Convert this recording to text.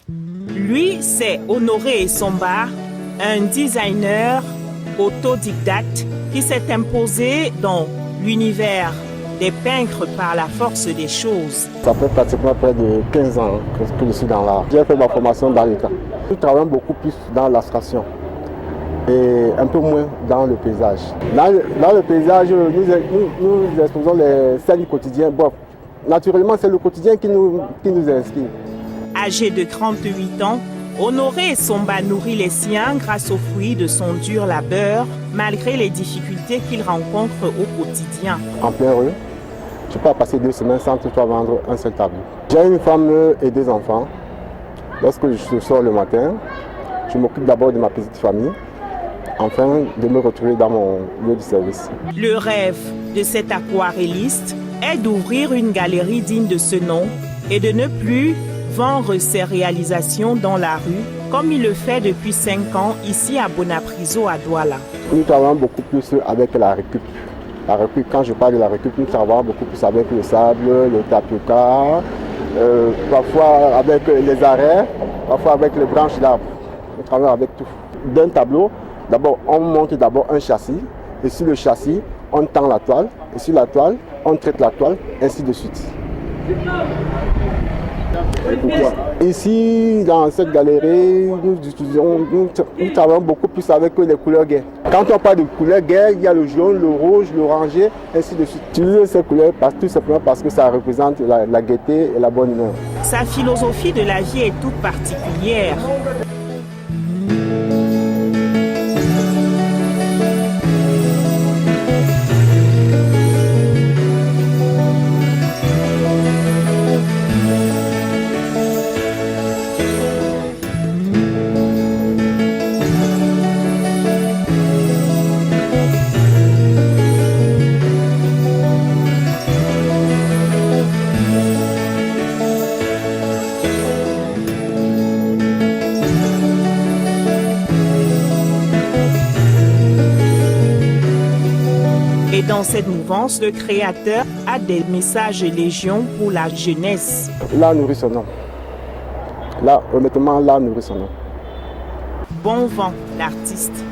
Lui, c'est Honoré Essomba, un designer autodidacte qui s'est imposé dans l'univers des peintres par la force des choses. Ça fait pratiquement près de 15 ans que je suis dans l'art. J'ai fait ma formation dans l'État. Nous travaillons beaucoup plus dans l'abstraction et un peu moins dans le paysage. Dans le paysage, nous exposons les scènes du quotidien. Bon, naturellement, c'est le quotidien qui nous inspire. Âgé de 38 ans, Honoré Essomba nourrit les siens grâce aux fruits de son dur labeur, malgré les difficultés qu'il rencontre au quotidien. En plein rue, je ne peux pas passer 2 semaines sans toutefois vendre un seul tableau. J'ai une femme et 2 enfants. Lorsque je sors le matin, je m'occupe d'abord de ma petite famille, afin de me retrouver dans mon lieu de service. Le rêve de cet aquarelliste est d'ouvrir une galerie digne de ce nom et de ne plus vendre ses réalisations dans la rue, comme il le fait depuis 5 ans ici à Bonapriso à Douala. Nous travaillons beaucoup plus avec la récup. La récup, quand je parle de la récup, nous travaillons beaucoup plus avec le sable, le tapioca, parfois avec les arrêts, parfois avec les branches d'arbres. Nous travaillons avec tout. D'un tableau, d'abord on monte d'abord un châssis, et sur le châssis, on tend la toile, et sur la toile, on traite la toile, ainsi de suite. Ici, dans cette galerie, nous travaillons beaucoup plus avec les couleurs gaies. Quand on parle de couleurs gaies, il y a le jaune, le rouge, l'oranger, ainsi de suite. J'utilise ces couleurs tout simplement parce que ça représente la gaieté et la bonne humeur. Sa philosophie de la vie est toute particulière. Et dans cette mouvance, le créateur a des messages légion pour la jeunesse. L'art nourrit son nom. Là, honnêtement, l'art nourrit son nom. Bon vent, l'artiste.